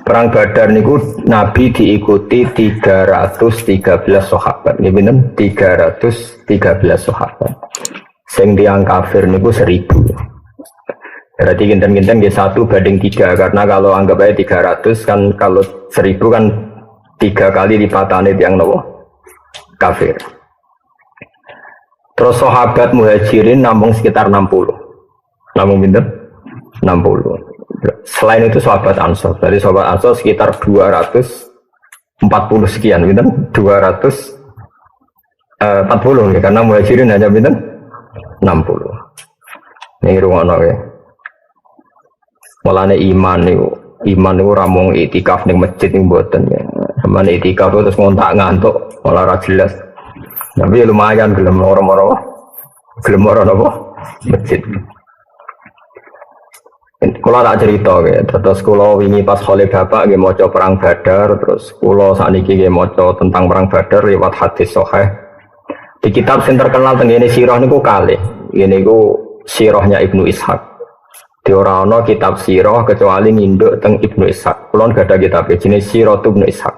Perang Badar niku Nabi diikuti 313 sahabat. Nggih pinten? 313 sahabat. Sing tiyang kafir niku 1000. Berarti kinten-kinten nggih 1/3 karena kalau anggap aja 300 kan kalau 1000 kan 3 kali lipatane tiyang nopo? Kafir. Terus sahabat muhajirin namung sekitar 60. Namung pinten? 60. Selain itu sahabat Ansor. Dari sahabat Ansor sekitar 240 sekian, pinten? 240 ya, karena muhajirin hanya pinten? 60. Ini rungono ya. Mulane iman niku ramung itikaf ning masjid ning mboten ya. Samane itikaf terus ngontak ngantuk ora ra jelas. Tapi lumayan gelem moro-moro. Gelem moro napa? Masjid. Kalau tak cerita ya, terus kalau ini pas oleh bapak nggih maca perang Badar, terus kalau sakniki nggih maca tentang perang Badar lewat hadis sahih. Di kitab sing terkenal tengene sirah niku kalih. Ini niku sirahnya Ibnu Ishaq. Di ora ana kitab sirah kecuali nginduk teng Ibnu Ishaq. Kulon gak ada kitab jenis Sirah Ibnu Ishaq.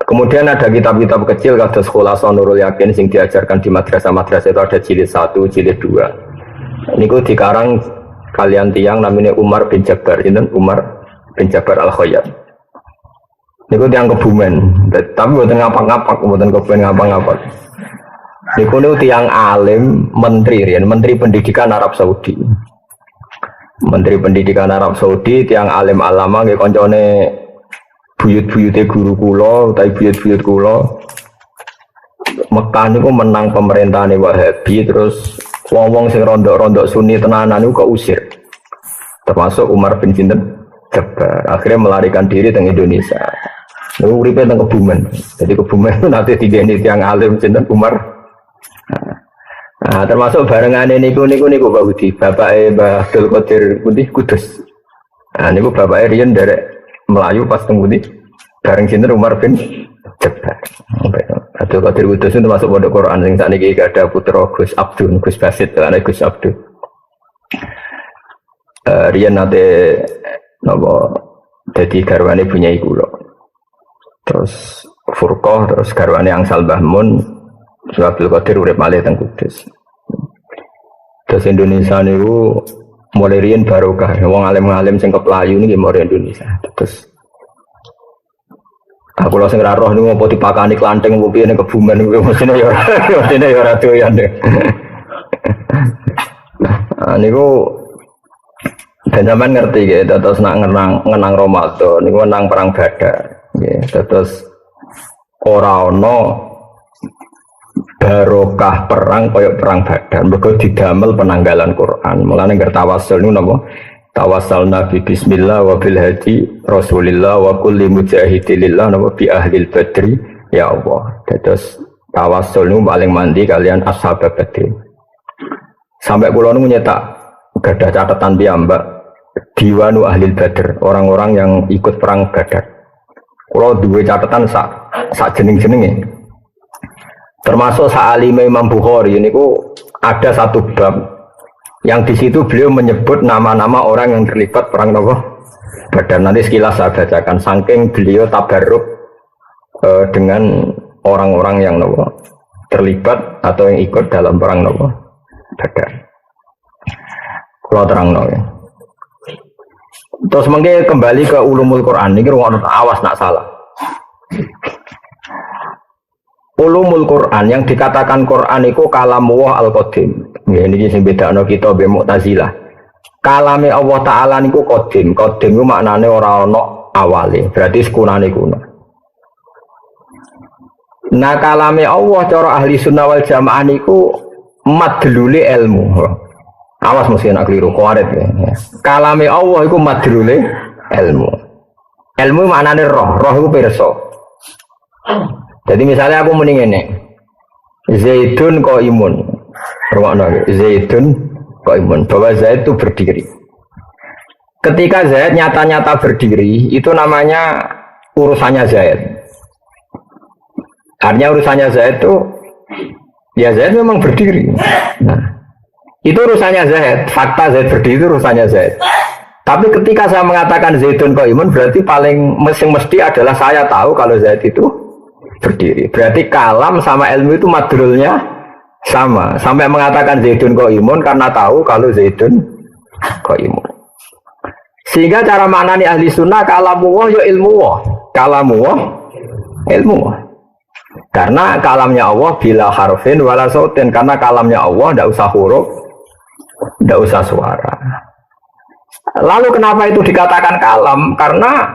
Kemudian ada kitab-kitab kecil kados Khulasan Nurul Yakin sing diajarkan di madrasah-madrasah itu ada jilid 1, jilid 2. Niku dikarang kalian tiang namanya Umar bin Jabbar, ini Umar bin Jabbar Al-Khayyat. Niku tiang Kebumen, tapi buatan ngapak-ngapak, buatan Kebumen ngapak-ngapak. Niku tiang alim, menteri pendidikan Arab Saudi. Menteri Pendidikan Arab Saudi, tiang alim alama, nggih koncone buyut-buyute guru kula, utawi buyut-buyut kula. Mekah niku menang pemerintahane Wahabi, terus wong-wong sing rondok-rondok Sunni tenanan niku keusir. Termasuk Umar bin Jabbar. Akhirnya melarikan diri teng Indonesia. Niku uripe teng Kebumen. Jadi Kebumen nanti digeni tiang alim sinten Umar. Nah, termasuk barengane niku Pak Budi, bapake Mbah Abdul Qadir Putih Kudus. Nah, niku bapake riyen derek Melayu pas teng Putih. Bareng sinten Umar bin Jabbar. Abdul Qadir Kudus itu termasuk pondok Quran sing sakniki ada putra Gus Abdul, Gus Basit, ana Gus Abdul. Riyen nate napa dadi garwane bunyai kula. Terus Furqah, terus garwane Angsal Mbah Mun, Abdul Qadir urip malih teng Kudus. Terus Indonesia niku mulai riyen barokah, wong alim-alim sing keplayu niki mulai Indonesia. Terus aku lho sing ora roh niku apa dipakani klanteng opo piye ning Kebumen niku mesine ya ora doyan. Nah niku ben sampean ngerti nggih, terus nak ngenang Ramadan niku nang perang Badar nggih. Terus ora ana barokah perang kaya perang Badar, mergo didamel penanggalan Quran. Mulane ngerti tawasul niku napa? Tawassalna bi bismillah wa bil hadi Rasulillah wa kulli mujahidillah napa bi ahlil badri ya Allah. Terus tawassul niku paling mandi kalian ashab Badr. Sampai kula niku nyetak gadah catatan piyambak diwanu ahlil Badr, orang-orang yang ikut perang Badar. Kula duwe catatan sak jeneng-jenenge. Termasuk Sa'alime Imam Bukhari niku ada satu bab yang di situ beliau menyebut nama-nama orang yang terlibat perang Badar. Nanti sekilas saya bacakan. Saking beliau tabarruk dengan orang-orang yang terlibat atau yang ikut dalam perang Badar. Kalau terang ya. Terus mungkin kembali ke ulumul Quran. Ini awas nak salah. Ulumul Quran yang dikatakan Quran itu kalamullah al-qadim. Ya, ini sing bedakno kita be Mu'tazilah. Kalame Allah Taala niku qadim. Qadim ku maknane ora ana awale, berarti sekunane kuno. Nah, kalame Allah cara ahli sunnah wal jamaah niku madlule ilmu. Awas mesti nak keliru kuarit ya. Kalame Allah iku madlule ilmu. Ilmu maknane roh, roh iku pirsa. Jadi misalnya aku muni ngene. Zaidun qaimun. Rumakna Zaidun qaimun, bahwa Zaid itu berdiri. Ketika Zaid nyata-nyata berdiri, itu namanya urusannya Zaid. Artinya urusannya Zaid itu ya Zaid memang berdiri. Nah, itu urusannya Zaid. Fakta Zaid berdiri itu urusannya Zaid. Tapi ketika saya mengatakan Zaidun qaimun berarti paling mesti adalah saya tahu kalau Zaid itu berdiri. Berarti kalam sama ilmu itu madrulnya sama. Sampai mengatakan Zaidun qaimun karena tahu kalau Zaidun qaimun. Sehingga cara maknani ahli sunnah kalamu wa ya ilmu wa. Kalamu wa ilmu wa. Karena kalamnya Allah bila harfin wala sautin, karena kalamnya Allah tidak usah huruf, tidak usah suara. Lalu kenapa itu dikatakan kalam? Karena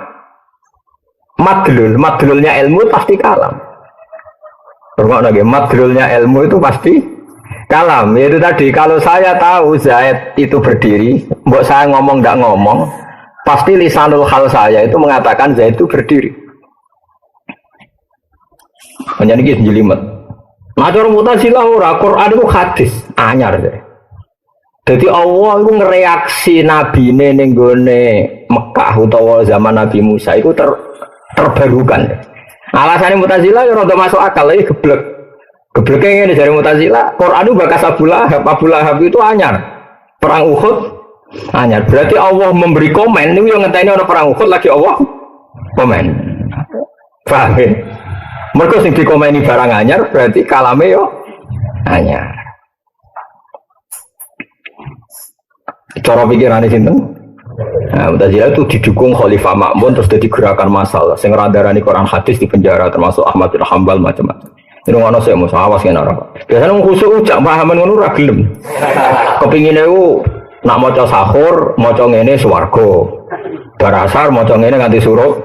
madlulnya ilmu pasti kalam. Madlulnya ilmu itu pasti kalam. Yaitu tadi kalau saya tahu Zaid itu berdiri, mbok saya ngomong tidak ngomong, pasti lisanul hal saya itu mengatakan Zaid itu berdiri. Hanya ini jelimet. Nah, cara Mu'tazilah ora, Quran itu hadis anyar deh. Jadi Allah itu ngereaksi Nabi ning gone Mekah utawa zaman Nabi Musa itu terbarukan. Alasannya Mu'tazilah ya rada masuk akal lagi geblek. Gebleknya ngene dari Mu'tazilah, Quran itu bakas Abu Lahab itu anyar. Perang Uhud anyar. Berarti Allah memberi komen ini yang ngenteni ana perang Uhud lagi Allah komen. Paham ya? Mereka sing dikomeni barang anyar berarti kalame yo anyar. Cara pikirannya sinten? Nah, Mu'tazilah itu didukung Khalifah Ma'mun terus jadi gerakan masalah. Sing ngradarani Quran hadis di penjara termasuk Ahmad bin Hanbal macam-macam. Ini ngono sik mesti awas kene ora. Biasane wong khusuk ujak pahaman ngono ora gelem. Kepingine ku nak maca sahur, maca ngene swarga. Bar asar maca ngene nganti suruh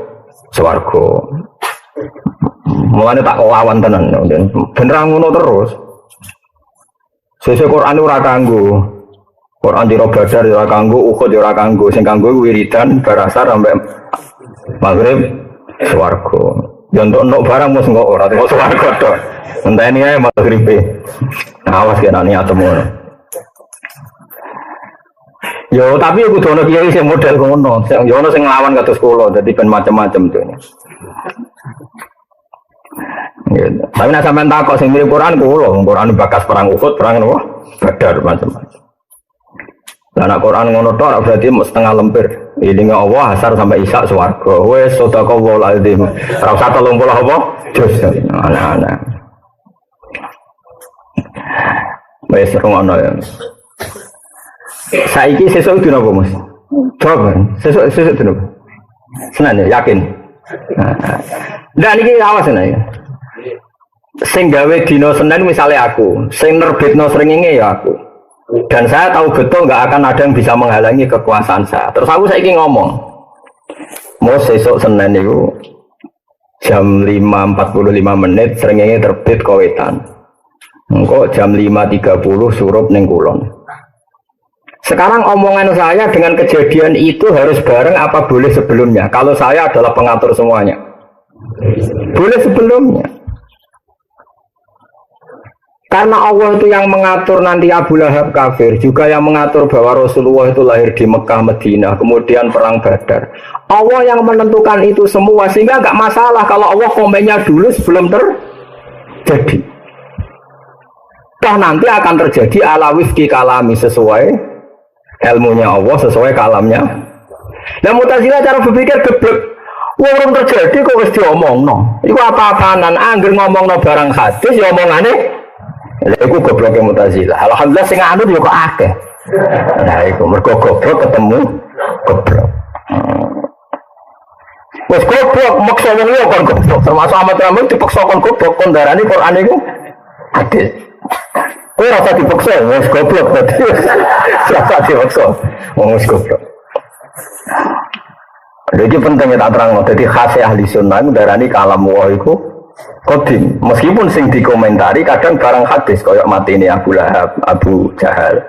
swarga. Mulane tak lawan tenan, bener ngono terus. Sesuk Quran ora kanggo. Quran di Badar ora kanggo, Uhud ora kanggo, sing kanggo wiridan barasar sampai maghrib swarga. Yo entuk barang mesti kok ora teko swarga to. Enteni ae maghribe. Awas kena niat temu. Yo tapi kudu ono kiai sing model ngono, yo ono sing nglawan kados kula, dadi ben macam-macam to. Gitu. Tapi nak sampean takok sing mirip Quran Quran bakas perang Uhud, perang apa? Badar macam-macam. Lah nek Quran ngono tok berarti setengah lempir. Ilinge Allah asar sampai Isya swarga. Wis sedekahul azim. Ora usah 30 apa? Jus. Ana-ana. Wis ngono ya. Saiki sesuk dina apa, Mas? Coba, sesuk dina. Senin ya, yakin. Nah, niki awas ya. Sing gawe dino Senin misalnya aku, sing nerbitno srengenge ya aku. Dan saya tahu betul nggak akan ada yang bisa menghalangi kekuasaan saya. Terus aku saiki ngomong, mau sesuk Senin itu jam 5.45 menit srengenge terbit kawetan. Engko jam 5.30 surup ning kulon. Sekarang omongan saya dengan kejadian itu harus bareng apa boleh sebelumnya? Kalau saya adalah pengatur semuanya, boleh sebelumnya. Karena Allah itu yang mengatur nanti Abu Lahab kafir, juga yang mengatur bahwa Rasulullah itu lahir di Mekah, Madinah, kemudian perang Badar. Allah yang menentukan itu semua, sehingga nggak masalah kalau Allah komennya dulu sebelum terjadi. Toh nanti akan terjadi ala wifki kalami sesuai ilmunya Allah, sesuai kalamnya. Nah Mu'tazilah cara berpikir geblek. Wong terjadi kok wis diomongno. Iku apa-apaanan angger ngomongno barang hadis ya omongane. Lha iku gobloke Mu'tazilah. Alhamdulillah sing anut yo kok akeh. Nah iku mergo goblok ketemu goblok. Wes goblok maksa wong yo kon goblok. Termasuk Ahmad Ramli dipaksa kon goblok kon darani Quran iku hadis. Kowe ora usah dipaksa, wes goblok berarti. Ora dipaksa. Wong wis goblok. Jadi pentingnya tak terang, jadi khas ahli sunnah darani kalam Allah itu kodim. Meskipun sing dikomentari kadang barang hadis koyok mati ini Abu Lahab, Abu Jahal.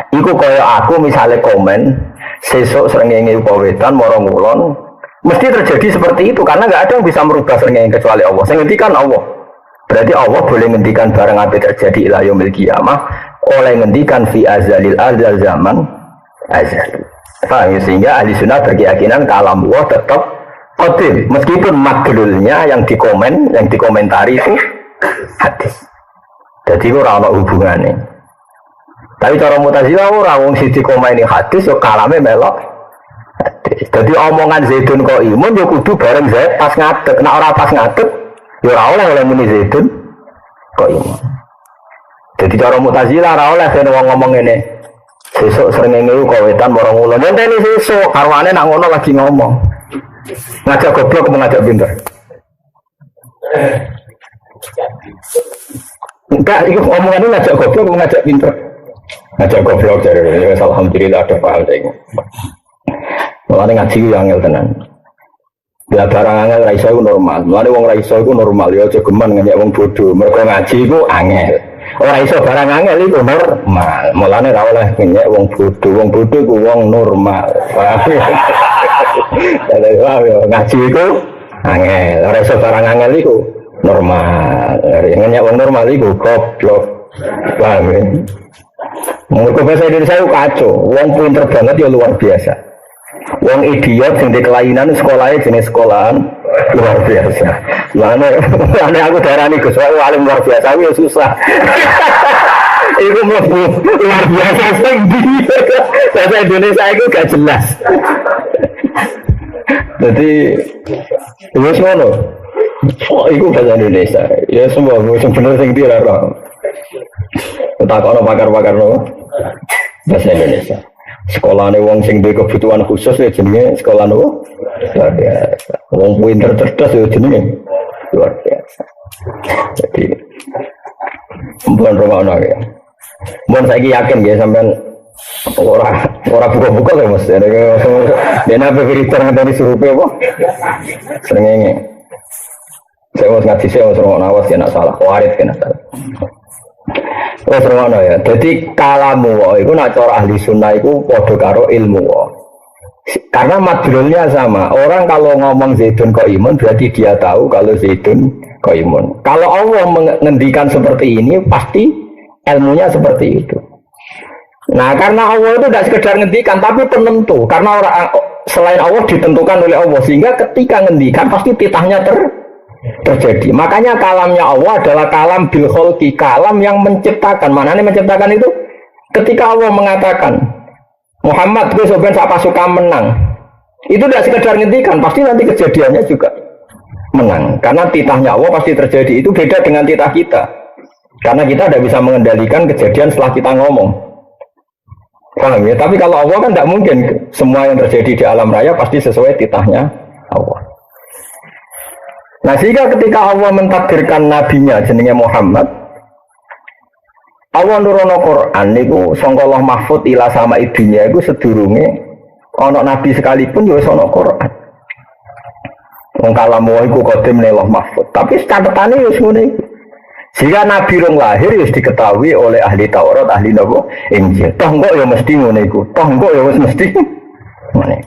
Iku koyok aku misalnya komen sesuk srengenge kawetan moro ngulon, mesti terjadi seperti itu karena nggak ada yang bisa merubah srengenge kecuali Allah. Sing ngendikan Allah. Berarti Allah boleh ngendikan barang apa terjadi ila yaumil qiyamah, oleh ngendikan fi azalil azal zaman azal. Paham ya? Sehingga ahli sunnah berkeyakinan kalam Allah tetap qadim meskipun madlulnya yang dikomentari itu hadis. Jadi ora ana hubungane. Tapi cara Mu'tazilah ora wong siji komeni hadis yo kalame melok hadis. Jadi omongan Zaidun kok imun yo kudu bareng Zaid pas ngadeg. Nek ora pas ngadeg yo ora oleh muni Zaidun kok imun. Jadi cara Mu'tazilah ora oleh yen wong ngomong ngene. Sesuk srengenge ku wetan marang ulo. Ngenteni sesuk karwane nak ngono lagi ngomong. Ngajak goblok apa ngajak pinter? Enggak, itu omongannya ngajak goblok apa ngajak pinter? Ngajak goblok jadi alhamdulillah ada paham saya. Mulane ngaji ku angel tenan. Bila barang angel ra iso iku normal. Mulane wong ra iso iku normal ya aja geman ngenyek wong bodho. Mergo ngaji iku angel. Ora iso barang angel iku normal. Mulane ra oleh ngenyek wong bodho. Wong bodho iku wong normal. Ngaji iku angel. Ora iso barang angel iku normal. Ngenyek wong normal iku goblok. Paham ya? Mergo bahasa Indonesia itu kacau. Wong pinter banget ya luar biasa. Wong idiot sing di kelainan sekolahnya jenis sekolahan luar biasa. Lane aku darani Gus wae alim luar biasa ya susah. Iku mlebu luar biasa sing di bahasa Indonesia itu gak jelas. Jadi wis ngono. Oh, iku bahasa Indonesia. Ya semua sing bener sing dirara. Takokno pakar-pakar no bahasa Indonesia. Sekolahane wong sing duwe kebutuhan khusus ya jenenge sekolah no luar biasa. Wong pinter cerdas ya jenenge luar biasa. Jadi mbon romono ya. Mbon saiki yakin ya sampean ora buka-buka lho Mas. Dene apa berita ngene surupe apa? Srengenge. Saya mau ngaji saya mau romono awas ya nak salah. Warit kena salah. Oh serono ya. Jadi kalamu itu nak cara ahli sunnah itu podo karo ilmu. Karena madrulnya sama. Orang kalau ngomong Zaidun kok imun berarti dia tahu kalau Zaidun kok imun. Kalau Allah mengendikan seperti ini pasti ilmunya seperti itu. Nah karena Allah itu tidak sekedar ngendikan tapi penentu. Karena orang selain Allah ditentukan oleh Allah sehingga ketika ngendikan pasti titahnya terjadi. Makanya kalamnya Allah adalah kalam bil kholqi, kalam yang menciptakan. Maknanya menciptakan itu ketika Allah mengatakan Muhammad gue sebenarnya sak pasukan menang. Itu tidak sekedar ngendikan, pasti nanti kejadiannya juga menang. Karena titahnya Allah pasti terjadi. Itu beda dengan titah kita. Karena kita tidak bisa mengendalikan kejadian setelah kita ngomong. Paham ya? Tapi kalau Allah kan tidak mungkin semua yang terjadi di alam raya pasti sesuai titahnya Allah. Nah sehingga ketika Allah mentakdirkan nabinya jenenge Muhammad, Allah nurono Quran niku sangka Allah mahfud ila sama ibunya iku sedurunge ana nabi sekalipun ya wis ana Quran. Wong kalamu iku qadim ning Allah mahfud. Tapi catetane wis ngene iki. Sehingga nabi rong lahir wis diketahui oleh ahli Taurat, ahli napa Injil. Toh kok ya mesti ngene iku. Toh kok ya wis mesti ngene.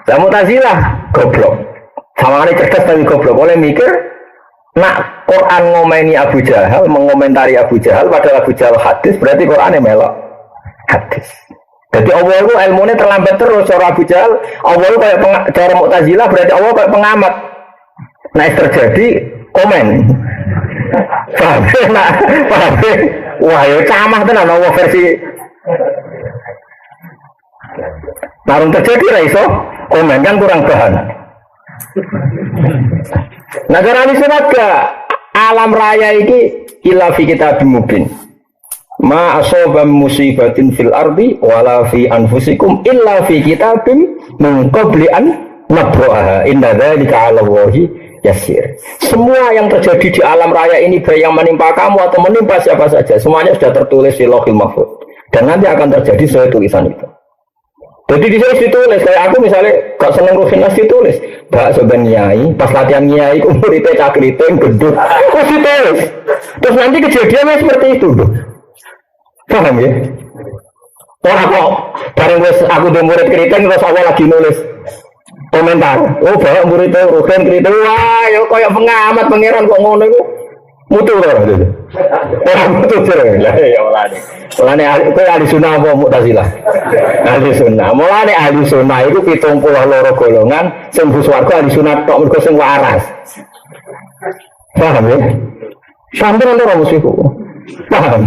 Lah Mu'tazilah goblok. Sama ini cerdas tapi goblok. Boleh mikir nak Quran ngomeni Abu Jahal, mengomentari Abu Jahal, padahal Abu Jahal hadis, berarti Quran yang melok hadis. Jadi Allah itu ilmunya terlambat terus. Cara Abu Jahal, Allah itu kayak cara Mu'tazilah, berarti Allah kayak pengamat. Nah terjadi komen. Paham? Nah, paham? Wah ya camah tenan Allah versi. Tarung terjadi lah iso komen kan kurang bahan. Negara ini senaga alam raya ini illa fi kitabim mubin. Ma asaba musibatin fil ardi wala fi anfusikum illa fi kitabim min qabli an nabraha. Inna dzalika 'ala Allahi yasir. Semua yang terjadi di alam raya ini baik yang menimpa kamu atau menimpa siapa saja, semuanya sudah tertulis di Lauhil Mahfuz. Dan nanti akan terjadi sesuai tulisan itu. Jadi di sini ditulis, kayak aku misalnya gak seneng Rufinas ditulis Mbak Soban Nyai, pas latihan Nyai umur itu cakriting, gedung terus ditulis. Terus nanti kejadiannya seperti itu loh. Paham ya? Orang kok bareng aku udah murid keriting terus awal lagi nulis komentar. Oh bawa murid itu Rufin keriting, wah ya kayak pengamat pangeran kok ngono itu mutu loh gitu. Orang mutu sih lah ya walane. Walane itu ahli sunnah apa Mu'tazilah? Ahli sunnah. Mulane ahli sunnah itu 72 golongan sing bus warga ahli sunnah tok mergo sing waras. Paham ya? Sampai nanti orang musuhku. Paham?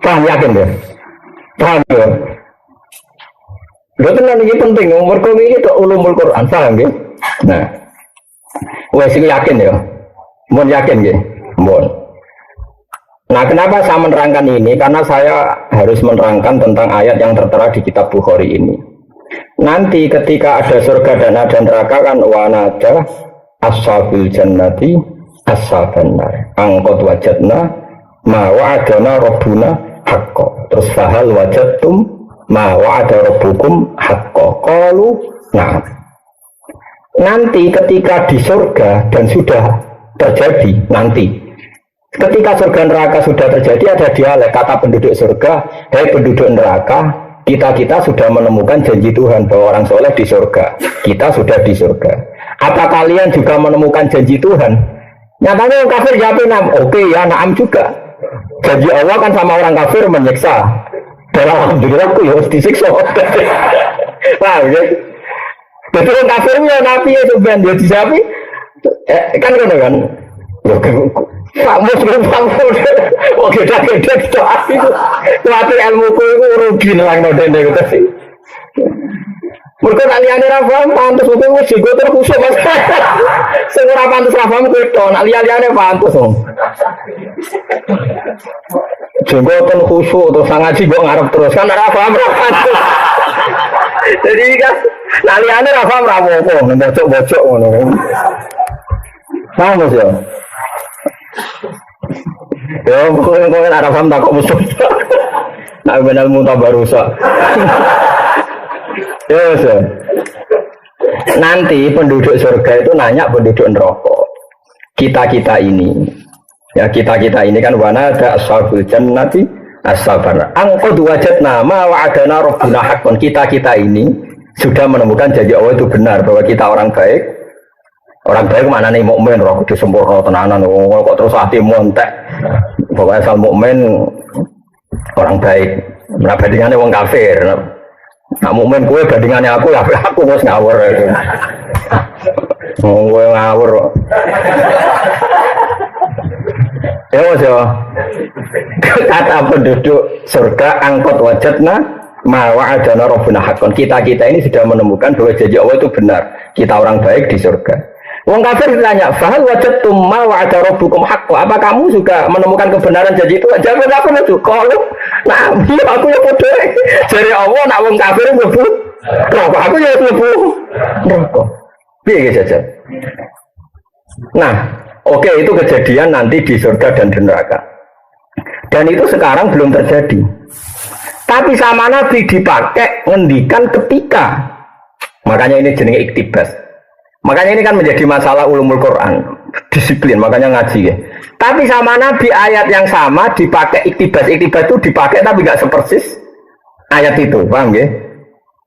Paham yakin ya? Paham ya? Lho tenan iki penting, mergo iki tok ulumul Quran, paham nggih? Nah. Wes iki yakin ya. Mun yakin nggih. Mun. Nah, kenapa saya menerangkan ini? Karena saya harus menerangkan tentang ayat yang tertera di kitab Bukhari ini. Nanti ketika ada surga dan ada neraka kan wanada ashabul jannati ashaban nar. Angkot wajadna ma wa'adana rabbuna haqqo. Terus fahal wajadtum ma wa'ada rabbukum haqqo. Qalu na'am. Nanti ketika di surga dan sudah terjadi nanti ketika surga neraka sudah terjadi ada dialek kata penduduk surga, hei penduduk neraka, kita sudah menemukan janji Tuhan bahwa orang soleh di surga. Kita sudah di surga. Apa kalian juga menemukan janji Tuhan? Nyatanya orang kafir jawab naam. Oke ya, naam juga. Janji Allah kan sama orang kafir menyiksa. Dan alhamdulillah aku ya harus disiksa. Paham ya? Jadi orang kafirnya nabi ya sebenarnya dia dijawab kan kan. Kamu sebelum kamu oke dah itu tapi ilmuku itu rugi nang dene gitu sih. Mergo nak liyane ra paham pantes kowe wis digo terus Mas. Sing ora pantes ra paham kowe to, nak liyane pantes. Jenggoten khusuk terus ngaji kok ngarep terus kan ora paham ra pantes. Jadi kan nak liyane ra paham ra apa-apa, bocok-bocok ngono. Paham Mas ya? Ya, pokoknya ada paham tak kok musuh. Nak benar muntah barusa. Ya, nanti penduduk surga itu nanya penduduk neraka. Kita ini, ya kita ini kan wana ada ashabul jannati as-sabar. Angqad wajadna ma wa'adana rabbuna haqqan. Kita ini sudah menemukan janji Allah itu benar bahwa kita orang baik. Orang baik mana nih mukmin roh itu sempurna tenanan kok terus hati montek pokoknya asal mukmin orang baik nah bandingannya wong kafir nah mukmin kue bandingannya aku ya aku harus ngawur gue ngawur ya mas ya kata penduduk surga angkot wajadna ma wa'adana rabbuna haqqan kita ini sudah menemukan bahwa janji Allah itu benar kita orang baik di surga. Wong kafir ditanya, "Fahal wajadtum ma wa'ada rabbukum haqqo?" Apa kamu juga menemukan kebenaran janji itu? Jawab apa itu? Kalau nah, aku ya bodoh. Jadi Allah nak wong kafir mlebu neraka, aku ya mlebu neraka. Piye saja. Nah, oke itu kejadian nanti di surga dan di neraka. Dan itu sekarang belum terjadi. Tapi sama Nabi dipakai ngendikan ketika. Makanya ini jenenge iktibas. Makanya ini kan menjadi masalah ulumul Quran, disiplin, makanya ngaji ya. Tapi sama Nabi ayat yang sama dipakai iktibas itu dipakai tapi nggak sepersis ayat itu, paham ya?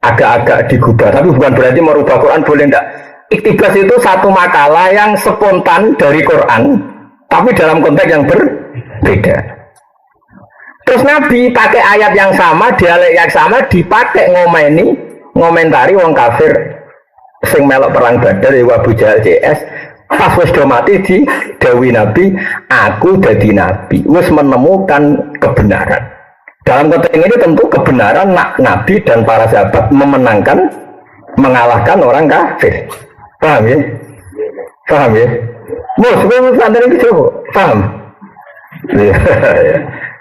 Agak-agak digubah, tapi bukan berarti merubah Quran, boleh enggak? Iktibas itu satu makalah yang spontan dari Quran, tapi dalam konteks yang berbeda. Terus Nabi pakai ayat yang sama, dialek yang sama dipakai ngomentari wong kafir sing melok perang Badar ya Abu Jahal CS pas wis do mati di dawuh Nabi aku dadi nabi wis menemukan kebenaran dalam konteks ini tentu kebenaran Nabi dan para sahabat mengalahkan orang kafir paham ya sebelum sadar itu paham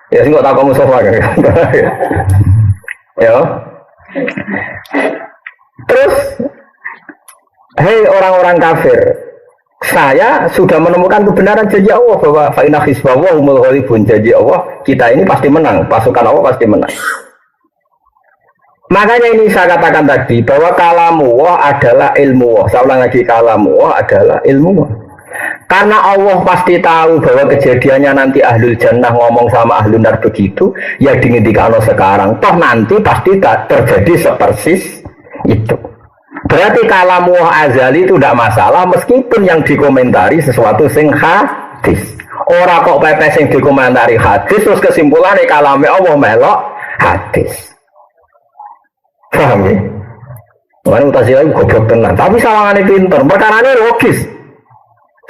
ya sing kok tak kamu sofa kan ya terus hei orang-orang kafir, saya sudah menemukan kebenaran janji Allah bahwa fa'inna hisbawah umul ghalibun janji Allah kita ini pasti menang, pasukan Allah pasti menang. Makanya ini saya katakan tadi bahwa kalamullah adalah ilmu Allah. Saya ulang lagi kalamullah adalah ilmu Allah. Karena Allah pasti tahu bahwa kejadiannya nanti ahlul jannah ngomong sama ahlul nar begitu, ya dingendikano sekarang. Toh nanti pasti tak terjadi sepersis itu. Berarti kalamullah azali itu tidak masalah meskipun yang dikomentari sesuatu sing hadis. Ora kok pepes sing dikomentari hadis terus kesimpulannya kalamnya Allah melok hadis. Paham ya? Mana Mu'tazilah itu goblok tenan, tapi sawangannya pinter, perkaranya logis.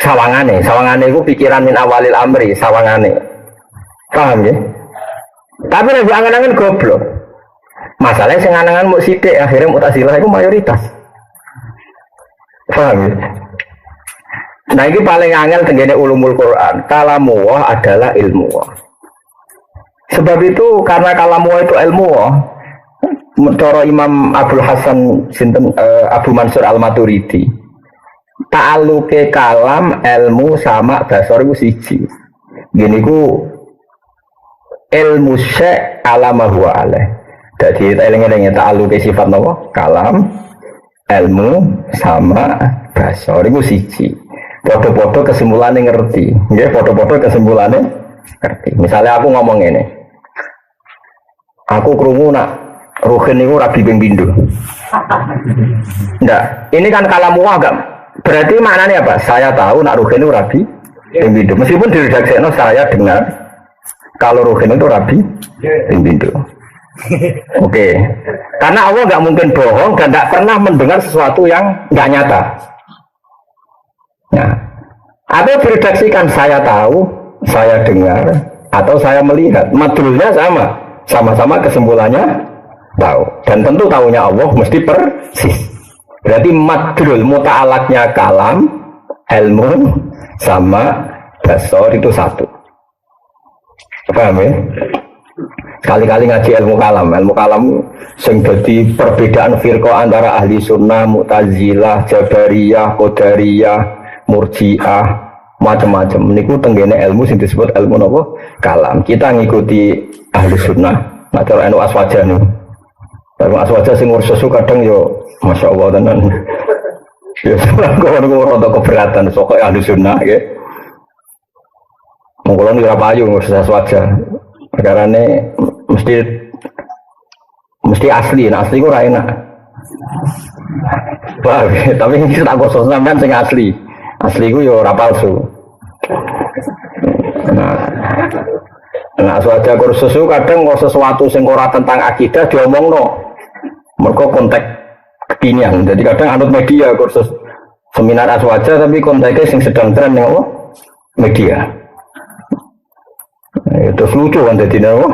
Sawangannya itu pikiran min awalil amri, sawangannya. Paham ya? Tapi lebih angan-angan goblok. Masalahnya sing anangan mau sidik akhirnya Mu'tazilah itu mayoritas. Paham ya? Nah ini paling angel tenggene ulumul Quran. Kalamullah adalah ilmu. Sebab itu karena kalamullah itu ilmu. Cara Imam Abdul Hasan sinten Abu Mansur Al-Maturidi. Ta'alluqe kalam ilmu sama basar iku siji. Gini ku ilmu syek alama huwa alaih. Jadi eling-elingnya ta'alluqe sifat napa? Kalam, ilmu sama basar iku siji. Podo-podo kesimpulannya ngerti. Nggih, podo-podo kesimpulannya ngerti. Misalnya aku ngomong ini. Aku krungu nak Ruhin itu rabi ping pindho. Ndak, ini kan kalamu agak berarti maknanya apa? Saya tahu nak Ruhin itu rabi ping pindho. Meskipun diredaksekno saya dengar kalau Ruhin itu rabi ping pindho. Oke, karena Allah nggak mungkin bohong dan nggak pernah mendengar sesuatu yang nggak nyata. Nah, atau diredaksikan saya tahu, saya dengar, atau saya melihat. Madrulnya sama-sama kesimpulannya tahu. Dan tentu tahunya Allah mesti persis. Berarti madrul muta'alaknya kalam, ilmu sama basar itu satu. Paham ya? Kali-kali ngaji ilmu kalam sing dadi perbedaan firqah antara ahli sunnah, mu'tazilah, jabariyah, qadariyah, murji'ah, macam-macam. Niku tenggene ilmu sing disebut ilmu napa? Kalam. Kita ngikuti ahli sunnah, nah cara anu aswaja nih. Ilmu aswaja sing ursus kadang yo masya Allah tenan. Ya ngono rada keberatan sok ahli sunnah nggih. Monggo ora payu ngurus aswaja. Perkarane mesti asli, nah asli ku ora enak. Wah, tapi ini tak khusus sampean sing asli. Asli ku yo ora palsu. Nah, aswaja kursus kadang kok sesuatu sing ora tentang akidah diomongno. Mergo konteks kekinian. Jadi kadang anut media kursus seminar aswaja tapi konteksnya sing sedang tren ning media. Itu lucu kan jadi nawa.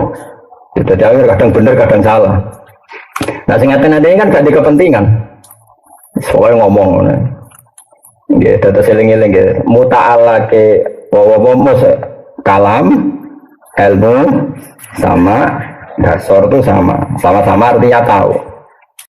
Jadi kadang benar kadang salah. Nah sing ngaten ini kan gak ada kepentingan. Soalnya ngomong. Nggih dadi eling-eling nggih. Muta'allaqe wa kalam, ilmu sama dasar itu sama. Sama-sama artinya tahu.